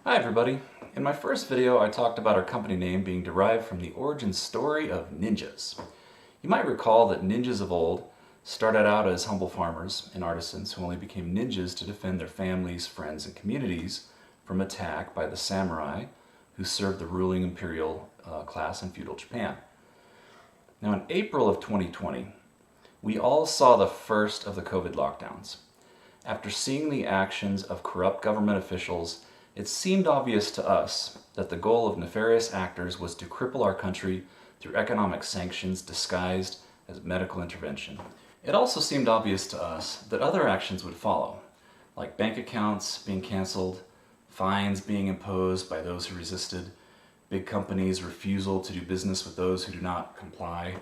Hi everybody. In my first video I talked about our company name being derived from the origin story of ninjas. You might recall that ninjas of old started out as humble farmers and artisans who only became ninjas to defend their families, friends, and communities from attack by the samurai who served the ruling imperial class in feudal Japan. Now in April of 2020, we all saw the first of the COVID lockdowns. After seeing the actions of corrupt government officials, it seemed obvious to us that the goal of nefarious actors was to cripple our country through economic sanctions disguised as medical intervention. It also seemed obvious to us that other actions would follow, like bank accounts being canceled, fines being imposed by those who resisted, big companies' refusal to do business with those who do not comply,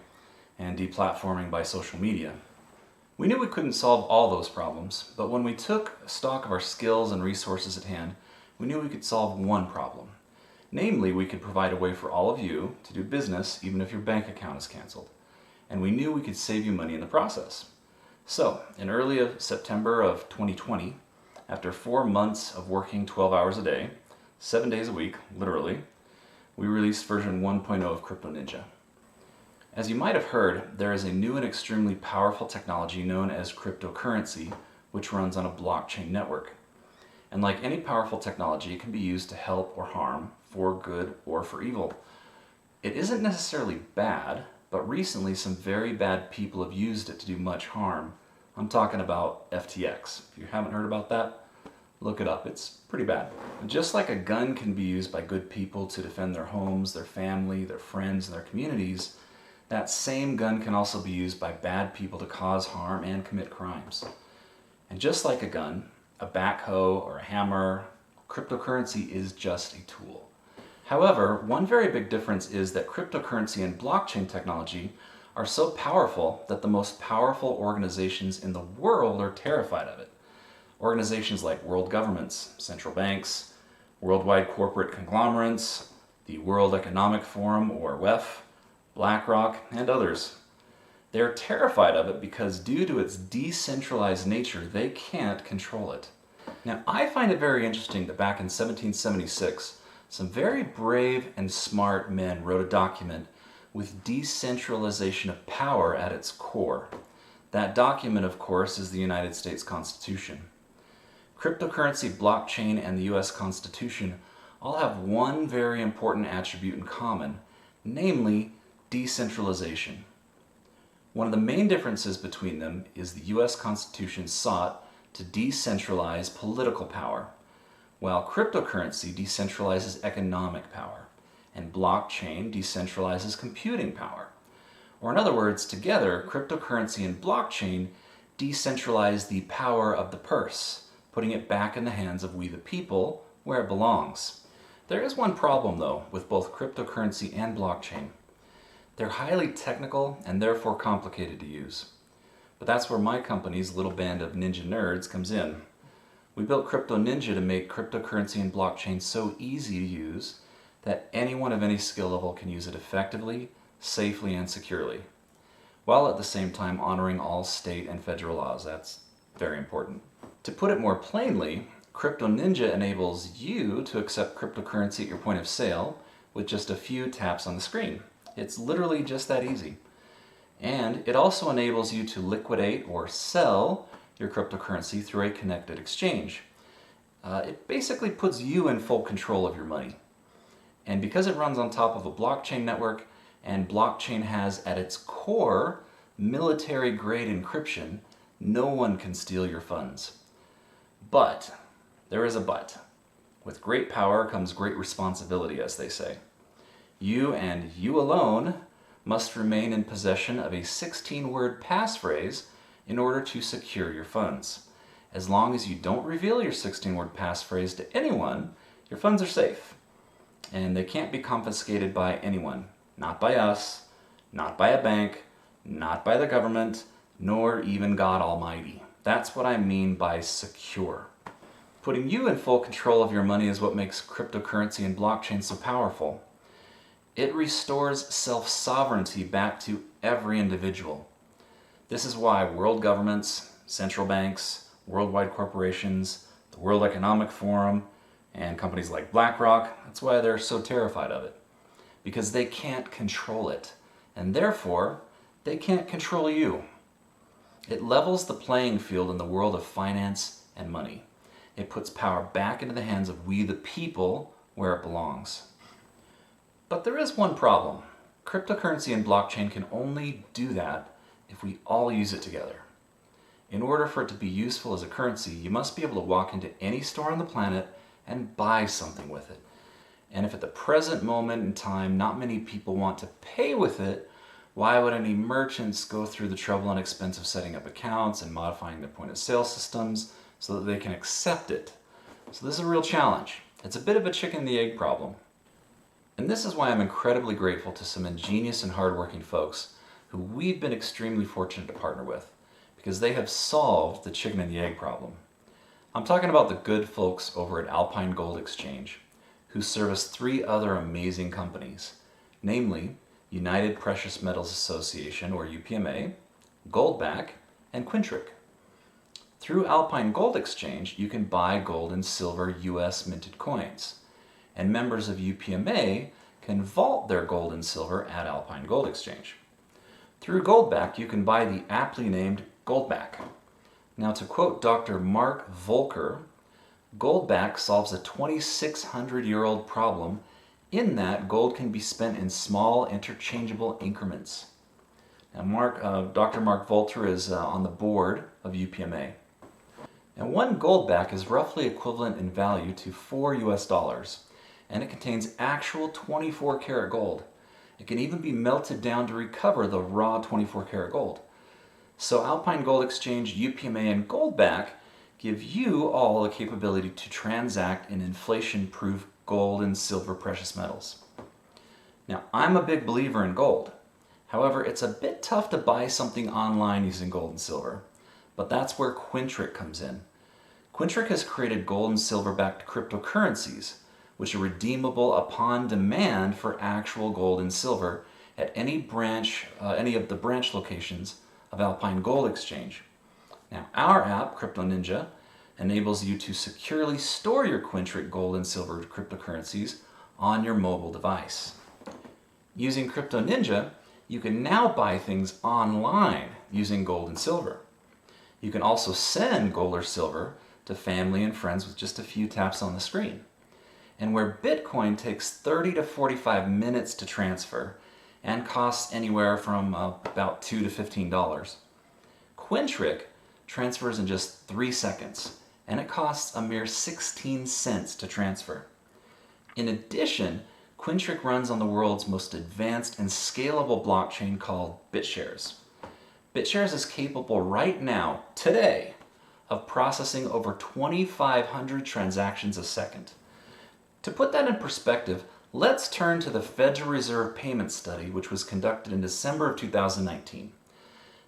and deplatforming by social media. We knew we couldn't solve all those problems, but when we took stock of our skills and resources at hand, we knew we could solve one problem. Namely, we could provide a way for all of you to do business even if your bank account is canceled. And we knew we could save you money in the process. So, in early September of 2020, after 4 months of working 12 hours a day, 7 days a week, literally, we released version 1.0 of Crypto Ninja. As you might have heard, there is a new and extremely powerful technology known as cryptocurrency, which runs on a blockchain network. And like any powerful technology, it can be used to help or harm, for good or for evil. It isn't necessarily bad, but recently some very bad people have used it to do much harm. I'm talking about FTX. If you haven't heard about that, look it up. It's pretty bad. And just like a gun can be used by good people to defend their homes, their family, their friends, and their communities, that same gun can also be used by bad people to cause harm and commit crimes. And just like a gun, a backhoe or a hammer, cryptocurrency is just a tool. However, one very big difference is that cryptocurrency and blockchain technology are so powerful that the most powerful organizations in the world are terrified of it. Organizations like world governments, central banks, worldwide corporate conglomerates, the World Economic Forum or WEF, BlackRock, and others. They're terrified of it because due to its decentralized nature, they can't control it. Now, I find it very interesting that back in 1776, some very brave and smart men wrote a document with decentralization of power at its core. That document, of course, is the United States Constitution. Cryptocurrency, blockchain, and the U.S. Constitution all have one very important attribute in common, namely decentralization. One of the main differences between them is the U.S. Constitution sought to decentralize political power, while cryptocurrency decentralizes economic power, and blockchain decentralizes computing power. Or in other words, together, cryptocurrency and blockchain decentralize the power of the purse, putting it back in the hands of we the people, where it belongs. There is one problem, though, with both cryptocurrency and blockchain. They're highly technical and therefore complicated to use. But that's where my company's little band of ninja nerds comes in. We built Crypto Ninja to make cryptocurrency and blockchain so easy to use that anyone of any skill level can use it effectively, safely, and securely, while at the same time honoring all state and federal laws. That's very important. To put it more plainly, Crypto Ninja enables you to accept cryptocurrency at your point of sale with just a few taps on the screen. It's literally just that easy. And it also enables you to liquidate or sell your cryptocurrency through a connected exchange. It basically puts you in full control of your money. And because it runs on top of a blockchain network, and blockchain has at its core military-grade encryption, no one can steal your funds. But, there is a but. With great power comes great responsibility, as they say. You and you alone must remain in possession of a 16-word passphrase in order to secure your funds. As long as you don't reveal your 16-word passphrase to anyone, your funds are safe. And they can't be confiscated by anyone. Not by us, not by a bank, not by the government, nor even God Almighty. That's what I mean by secure. Putting you in full control of your money is what makes cryptocurrency and blockchain so powerful. It restores self-sovereignty back to every individual. This is why world governments, central banks, worldwide corporations, the World Economic Forum, And companies like BlackRock, that's why they're so terrified of it. Because they can't control it. And therefore, they can't control you. It levels the playing field in the world of finance and money. It puts power back into the hands of we the people where it belongs. But there is one problem. Cryptocurrency and blockchain can only do that if we all use it together. In order for it to be useful as a currency, you must be able to walk into any store on the planet and buy something with it. And if at the present moment in time not many people want to pay with it, why would any merchants go through the trouble and expense of setting up accounts and modifying their point of sale systems so that they can accept it? So this is a real challenge. It's a bit of a chicken and the egg problem. And this is why I'm incredibly grateful to some ingenious and hardworking folks who we've been extremely fortunate to partner with, because they have solved the chicken and the egg problem. I'm talking about the good folks over at Alpine Gold Exchange, who service 3 other amazing companies, namely United Precious Metals Association, or UPMA, Goldback, and Quintric. Through Alpine Gold Exchange, you can buy gold and silver U.S. minted coins, and members of UPMA can vault their gold and silver at Alpine Gold Exchange. Through Goldback, you can buy the aptly named Goldback. Now, to quote Dr. Mark Voelker, Goldback solves a 2,600-year-old problem in that gold can be spent in small interchangeable increments. Now, Dr. Mark Voelker is on the board of UPMA. And one Goldback is roughly equivalent in value to $4 US, and it contains actual 24-karat gold. It can even be melted down to recover the raw 24-karat gold. So Alpine Gold Exchange, UPMA, and Goldback give you all the capability to transact in inflation-proof gold and silver precious metals. Now, I'm a big believer in gold. However, it's a bit tough to buy something online using gold and silver, but that's where Quintric comes in. Quintric has created gold and silver-backed cryptocurrencies, which are redeemable upon demand for actual gold and silver at any of the branch locations of Alpine Gold Exchange. Now, our app, Crypto Ninja, enables you to securely store your Quintric gold and silver cryptocurrencies on your mobile device. Using Crypto Ninja, you can now buy things online using gold and silver. You can also send gold or silver to family and friends with just a few taps on the screen. And where Bitcoin takes 30 to 45 minutes to transfer and costs anywhere from about $2 to $15, Quintric transfers in just 3 seconds, and it costs a mere 16 cents to transfer. In addition, Quintric runs on the world's most advanced and scalable blockchain called BitShares. BitShares is capable right now, today, of processing over 2,500 transactions a second. To put that in perspective, let's turn to the Federal Reserve Payment Study, which was conducted in December of 2019.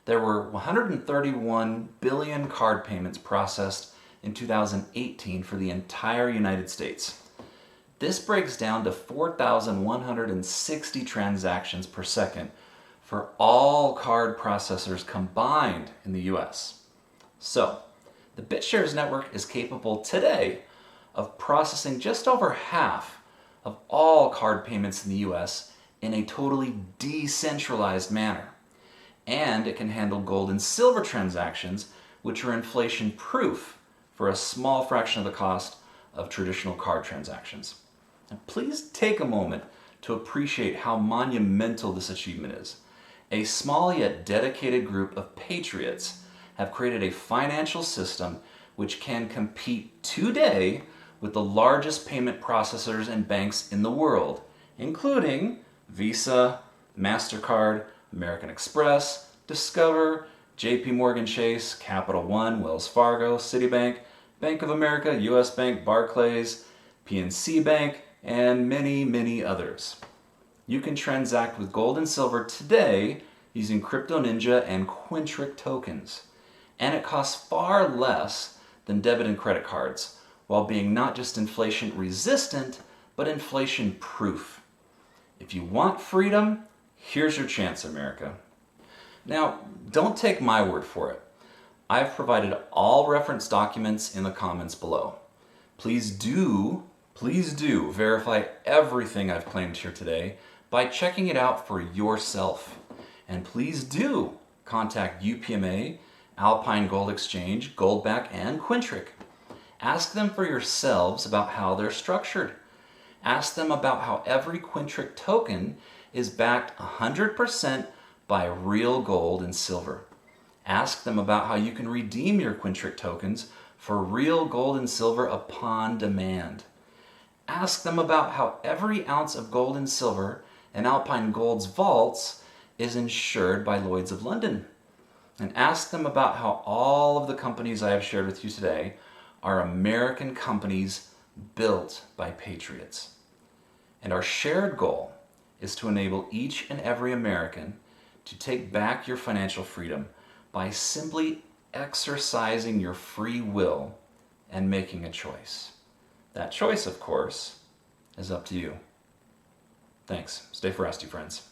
There were 131 billion card payments processed in 2018 for the entire United States. This breaks down to 4,160 transactions per second for all card processors combined in the US. So, the BitShares network is capable today of processing just over half of all card payments in the US in a totally decentralized manner. And it can handle gold and silver transactions, which are inflation proof for a small fraction of the cost of traditional card transactions. And please take a moment to appreciate how monumental this achievement is. A small yet dedicated group of patriots have created a financial system which can compete today with the largest payment processors and banks in the world, including Visa, MasterCard, American Express, Discover, JP Morgan Chase, Capital One, Wells Fargo, Citibank, Bank of America, U.S. Bank, Barclays, PNC Bank, and many, many others. You can transact with gold and silver today using Crypto Ninja and Quintric tokens. And it costs far less than debit and credit cards, while being not just inflation resistant, but inflation proof. If you want freedom, here's your chance, America. Now, don't take my word for it. I've provided all reference documents in the comments below. Please do Please do verify everything I've claimed here today by checking it out for yourself. And please do contact UPMA, Alpine Gold Exchange, Goldback, and Quintric. Ask them for yourselves about how they're structured. Ask them about how every Quintric token is backed 100% by real gold and silver. Ask them about how you can redeem your Quintric tokens for real gold and silver upon demand. Ask them about how every ounce of gold and silver in Alpine Gold's vaults is insured by Lloyd's of London. And ask them about how all of the companies I have shared with you today are American companies built by patriots. And our shared goal is to enable each and every American to take back your financial freedom by simply exercising your free will and making a choice. That choice, of course, is up to you. Thanks. Stay frosty, friends.